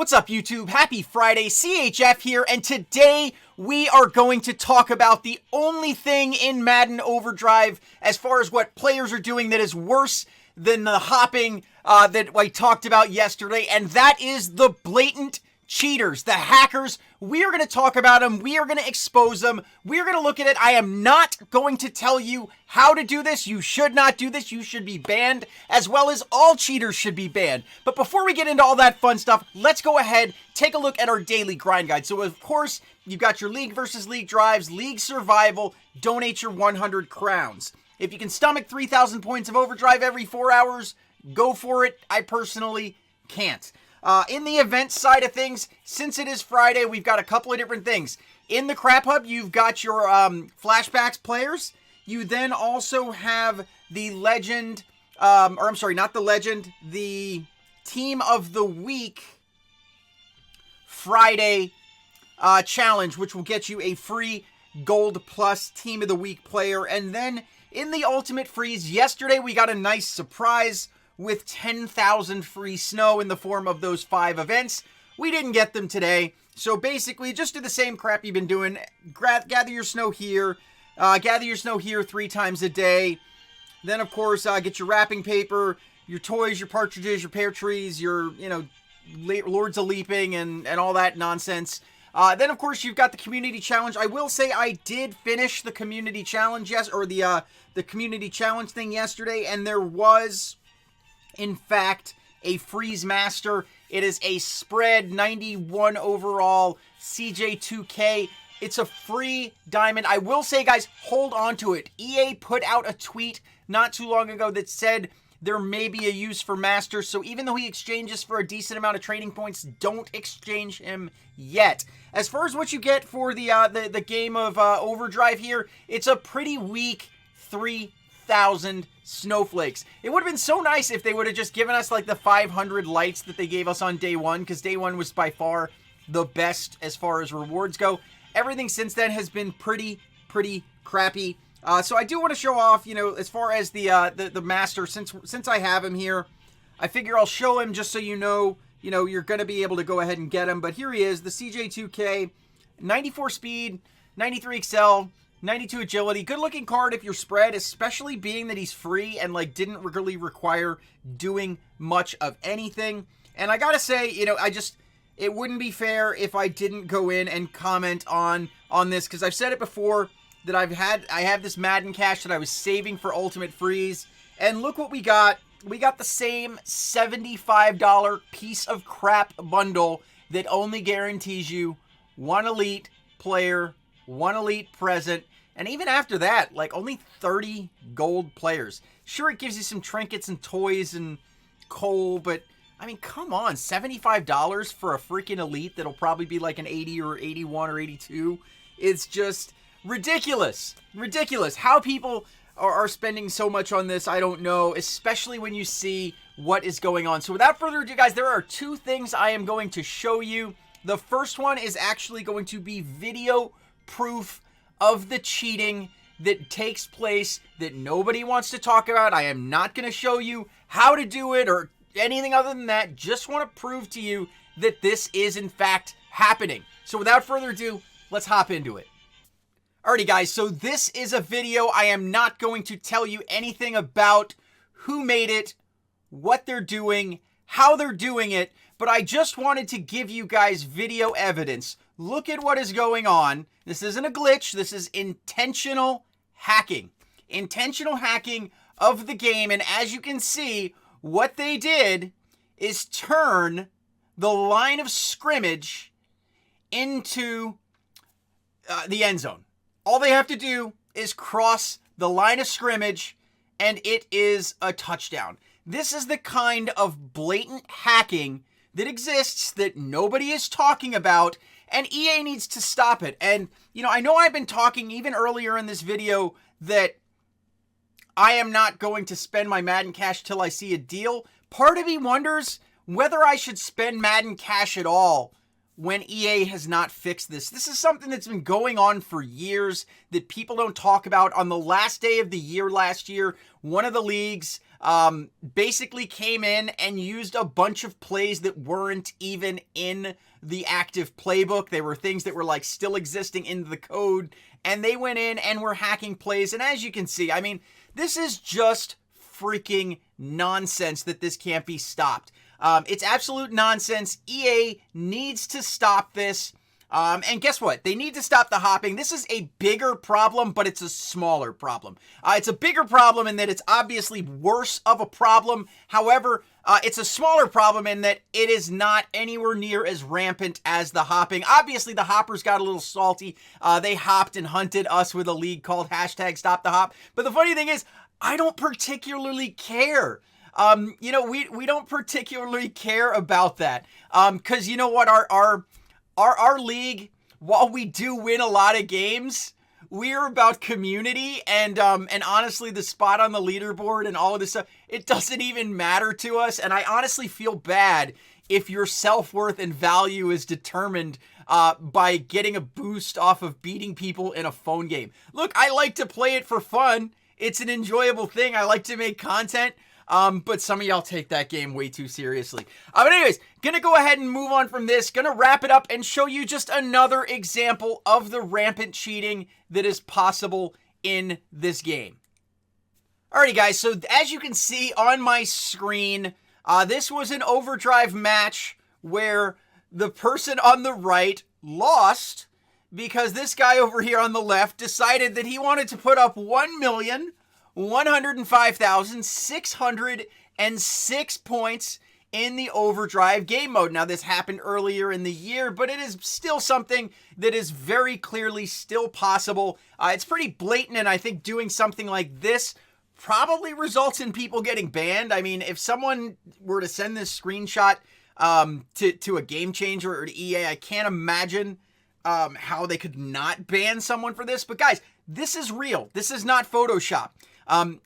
What's up, YouTube? Happy Friday, CHF here, and today we are going to talk about the only thing in Madden Overdrive as far as what players are doing that is worse than the hopping that I talked about yesterday, and that is the blatant cheaters, the hackers. We are going to talk about them. We are going to expose them. We are going to look at it. I am not going to tell you how to do this. You should not do this. You should be banned, as well as all cheaters should be banned. But before we get into all that fun stuff, let's go ahead, take a look at our daily grind guide. So, of course, you've got your League versus League drives, League survival, donate your 100 crowns. If you can stomach 3,000 points of overdrive every 4 hours, go for it. I personally can't. In the event side of things, since it is Friday, we've got a couple of different things. In the Crap Hub, you've got your flashbacks players. You then also have the legend, the Team of the Week Friday challenge, which will get you a free Gold Plus Team of the Week player. And then in the Ultimate Freeze, yesterday we got a nice surprise with 10,000 free snow in the form of those 5 events. We didn't get them today, so basically just do the same crap you've been doing. Gather your snow here, 3 times a day. Then, of course, get your wrapping paper, your toys, your partridges, your pear trees, your, Lords of Leaping and all that nonsense. Then, of course, you've got the community challenge. I will say I did finish the community challenge, the community challenge thing yesterday, and there was, in fact, a Freeze Master. It is a spread 91 overall CJ2K. It's a free diamond. I will say, guys, hold on to it. EA put out a tweet not too long ago that said there may be a use for Master. So even though he exchanges for a decent amount of trading points, don't exchange him yet. As far as what you get for the game of Overdrive here, it's a pretty weak 3,000 snowflakes. It would have been so nice if they would have just given us like the 500 lights that they gave us on day one, because day one was by far the best as far as rewards go. Everything since then has been pretty crappy. So I do want to show off, as far as the master, since I have him here, I figure I'll show him just so you're going to be able to go ahead and get him. But here he is, the CJ2K, 94 speed, 93 excel, 92 agility. Good looking card if you're spread, especially being that he's free and didn't really require doing much of anything. And I gotta say, it wouldn't be fair if I didn't go in and comment on this, because I've said it before that I have this Madden cash that I was saving for Ultimate Freeze, and look what we got. We got the same $75 piece of crap bundle that only guarantees you 1 elite player, 1 elite present, and even after that, only 30 gold players. Sure, it gives you some trinkets and toys and coal, but I mean, come on, $75 for a freaking elite that'll probably be like an 80 or 81 or 82. It's just ridiculous. Ridiculous. How people are spending so much on this, I don't know, especially when you see what is going on. So without further ado, guys, there are 2 things I am going to show you. The first one is actually going to be video proof of the cheating that takes place that nobody wants to talk about. I am not going to show you how to do it or anything other than that. Just want to prove to you that this is in fact happening. So without further ado, let's hop into it. Alrighty, guys, so this is a video. I am not going to tell you anything about who made it, what they're doing, how they're doing it, but I just wanted to give you guys video evidence. Look at what is going on. This isn't a glitch. This is intentional hacking. Intentional hacking of the game. And as you can see, what they did is turn the line of scrimmage into the end zone. All they have to do is cross the line of scrimmage, and it is a touchdown. This is the kind of blatant hacking that exists that nobody is talking about, and EA needs to stop it. And, I know I've been talking even earlier in this video that I am not going to spend my Madden cash till I see a deal. Part of me wonders whether I should spend Madden cash at all when EA has not fixed this. This is something that's been going on for years that people don't talk about. On the last day of the year last year, one of the leagues basically came in and used a bunch of plays that weren't even in the active playbook. They were things that were like still existing in the code, and they went in and were hacking plays. And as you can see, I mean, this is just freaking nonsense that this can't be stopped. It's absolute nonsense. EA needs to stop this. And guess what? They need to stop the hopping. This is a bigger problem, but it's a smaller problem. It's a bigger problem in that it's obviously worse of a problem. However, it's a smaller problem in that it is not anywhere near as rampant as the hopping. Obviously, the hoppers got a little salty. They hopped and hunted us with a league called #StopTheHop. But the funny thing is, I don't particularly care. We don't particularly care about that. Because you know what? Our league, while we do win a lot of games, we're about community, and honestly, the spot on the leaderboard and all of this stuff, it doesn't even matter to us. And I honestly feel bad if your self-worth and value is determined by getting a boost off of beating people in a phone game. Look, I like to play it for fun. It's an enjoyable thing. I like to make content. But some of y'all take that game way too seriously. But anyways, gonna go ahead and move on from this. Gonna wrap it up and show you just another example of the rampant cheating that is possible in this game. Alrighty guys, so as you can see on my screen, this was an Overdrive match where the person on the right lost because this guy over here on the left decided that he wanted to put up 1,105,606 points in the Overdrive game mode. Now, this happened earlier in the year, but it is still something that is very clearly still possible. It's pretty blatant, and I think doing something like this probably results in people getting banned. I mean, if someone were to send this screenshot to a Game Changer or to EA, I can't imagine how they could not ban someone for this. But guys, this is real. This is not Photoshop.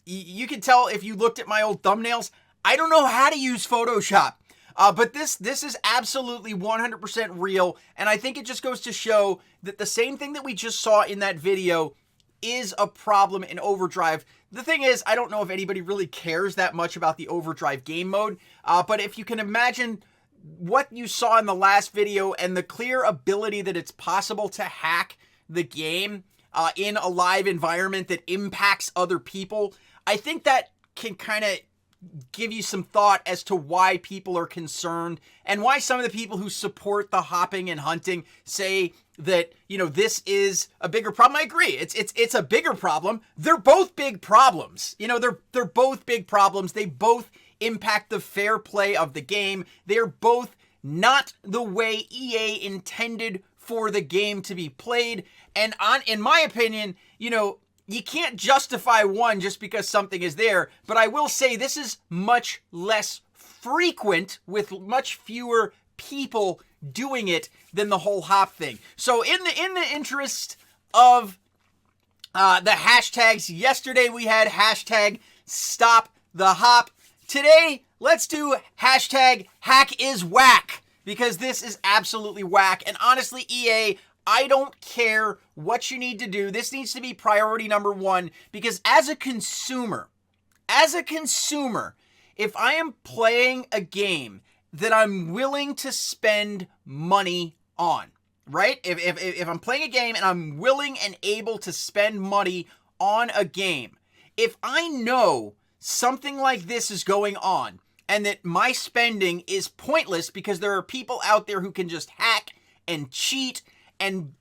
You can tell if you looked at my old thumbnails, I don't know how to use Photoshop. But this is absolutely 100% real, and I think it just goes to show that the same thing that we just saw in that video is a problem in Overdrive. The thing is, I don't know if anybody really cares that much about the Overdrive game mode, but if you can imagine what you saw in the last video and the clear ability that it's possible to hack the game in a live environment that impacts other people, I think that can kind of give you some thought as to why people are concerned and why some of the people who support the hopping and hunting say that, you know, this is a bigger problem. I agree. It's a bigger problem. They're both big problems. You know, they're both big problems. They both impact the fair play of the game. They're both not the way EA intended for the game to be played. And in my opinion, you know, you can't justify one just because something is there. But I will say this is much less frequent with much fewer people doing it than the whole hop thing. So in the interest of the hashtags, yesterday we had hashtag stop the hop. Today, let's do hashtag hack is whack, because this is absolutely whack. And honestly, EA, I don't care what you need to do. This needs to be priority number one, because as a consumer, if I am playing a game that I'm willing to spend money on, right? If I'm playing a game and I'm willing and able to spend money on a game, if I know something like this is going on and that my spending is pointless because there are people out there who can just hack and cheat and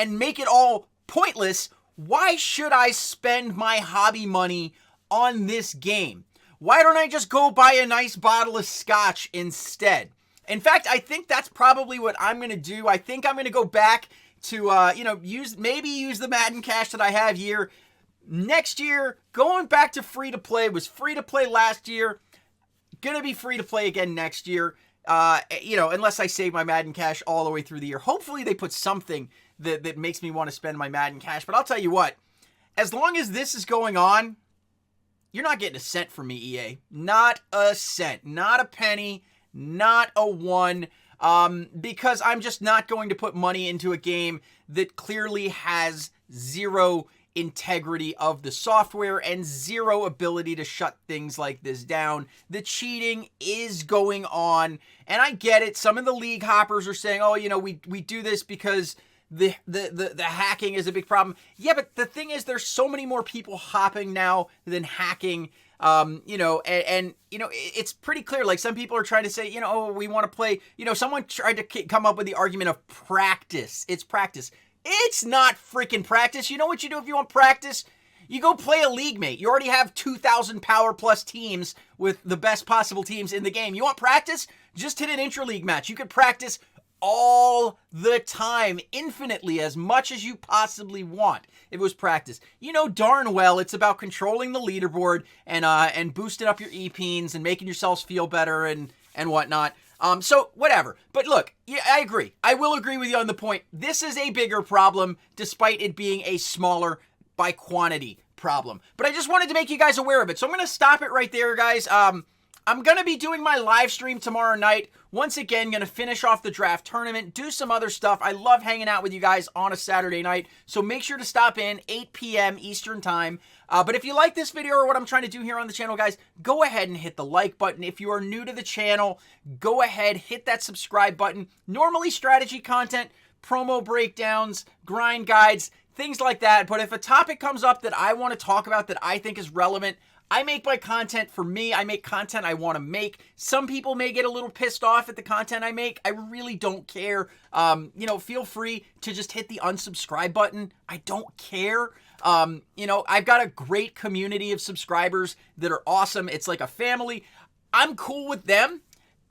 make it all pointless, why should I spend my hobby money on this game? Why don't I just go buy a nice bottle of scotch instead? In fact, I think that's probably what I'm going to do. I think I'm going to go back to, use the Madden cash that I have here. Next year, going back to free-to-play. It was free-to-play last year. Going to be free-to-play again next year. Unless I save my Madden cash all the way through the year. Hopefully they put something that makes me want to spend my Madden cash. But I'll tell you what, as long as this is going on, you're not getting a cent from me, EA. Not a cent. Not a penny. Not a one. Because I'm just not going to put money into a game that clearly has zero integrity of the software and zero ability to shut things like this down. The cheating is going on, and I get it. Some of the league hoppers are saying, oh, you know, we do this because the hacking is a big problem. Yeah, but the thing is, there's so many more people hopping now than hacking. You know, and you know, it's pretty clear. Like, some people are trying to say, you know, oh, we want to play, you know, someone tried to come up with the argument of practice. It's practice. It's not freaking practice. You know what you do if you want practice? You go play a league, mate. You already have 2,000 power plus teams with the best possible teams in the game. You want practice? Just hit an intra-league match. You could practice all the time, infinitely, as much as you possibly want. If it was practice, you know darn well it's about controlling the leaderboard and boosting up your EPs and making yourselves feel better and whatnot. So whatever. But look, yeah, I agree. I will agree with you on the point. This is a bigger problem, despite it being a smaller by quantity problem. But I just wanted to make you guys aware of it. So I'm going to stop it right there, guys. I'm going to be doing my live stream tomorrow night. Once again, going to finish off the draft tournament, do some other stuff. I love hanging out with you guys on a Saturday night. So make sure to stop in 8 p.m. Eastern time. But if you like this video or what I'm trying to do here on the channel, guys, go ahead and hit the like button. If you are new to the channel, go ahead, hit that subscribe button. Normally strategy content, promo breakdowns, grind guides, things like that. But if a topic comes up that I want to talk about that I think is relevant, I make my content for me. I make content I want to make. Some people may get a little pissed off at the content I make. I really don't care. You know, feel free to just hit the unsubscribe button. I don't care. You know, I've got a great community of subscribers that are awesome. It's like a family. I'm cool with them.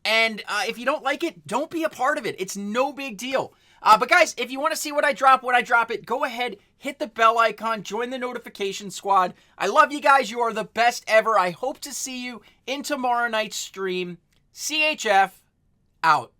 And if you don't like it, don't be a part of it. It's no big deal. But guys, if you want to see what I drop when I drop it, go ahead, hit the bell icon, join the notification squad. I love you guys. You are the best ever. I hope to see you in tomorrow night's stream. CHF out.